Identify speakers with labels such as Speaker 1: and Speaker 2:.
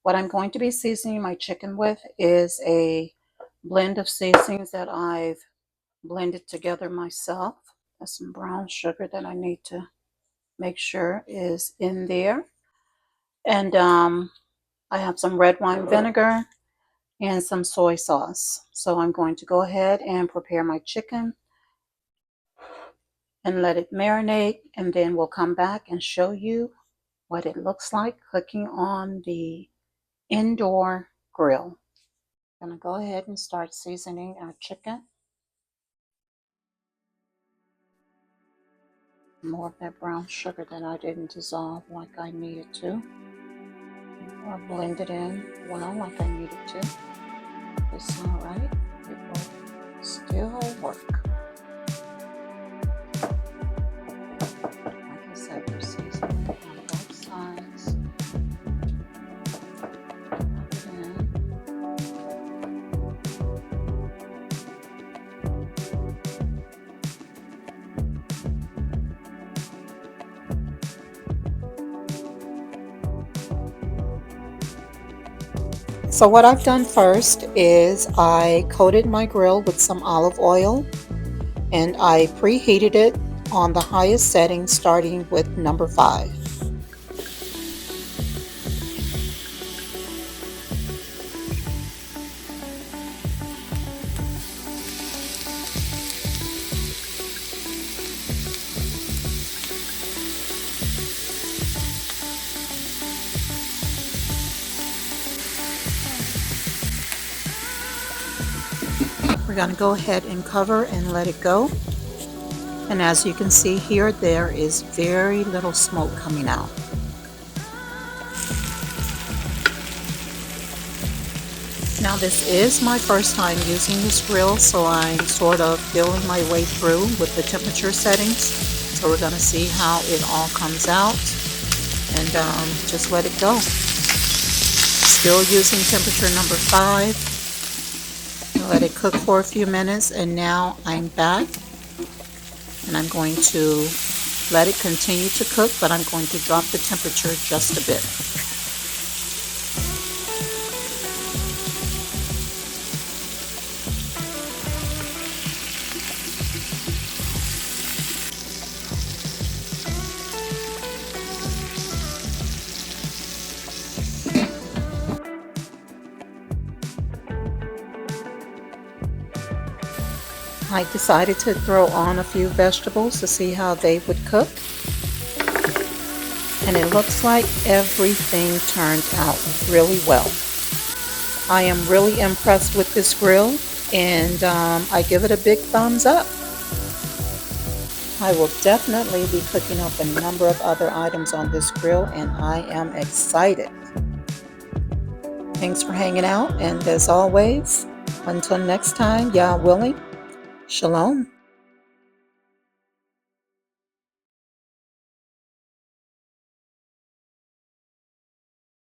Speaker 1: What I'm going to be seasoning my chicken with is a blend of seasonings that I've blended together myself. There's some brown sugar that I need to make sure is in there. And I have some red wine vinegar and some soy sauce. So I'm going to go ahead and prepare my chicken and let it marinate, and then we'll come back and show you what it looks like cooking on the indoor grill. I'm going to go ahead and start seasoning our chicken. More of that brown sugar that I didn't dissolve like I needed to, or blend it in well like I needed to. It's all right. It will still work. Like I said, we're seasoning on both sides. Rub it in. So what I've done first is I coated my grill with some olive oil, and I preheated it on the highest setting, starting with number 5. We're going to go ahead and cover and let it go. And as you can see here, there is very little smoke coming out. Now this is my first time using this grill, so I'm sort of feeling my way through with the temperature settings. So we're going to see how it all comes out, and just let it go. Still using temperature number 5. Let it cook for a few minutes, and now I'm back, and I'm going to let it continue to cook, but I'm going to drop the temperature just a bit. I decided to throw on a few vegetables to see how they would cook. And it looks like everything turned out really well. I am really impressed with this grill, and I give it a big thumbs up. I will definitely be cooking up a number of other items on this grill, and I am excited. Thanks for hanging out, and as always, until next time, Yah willing, Shalom.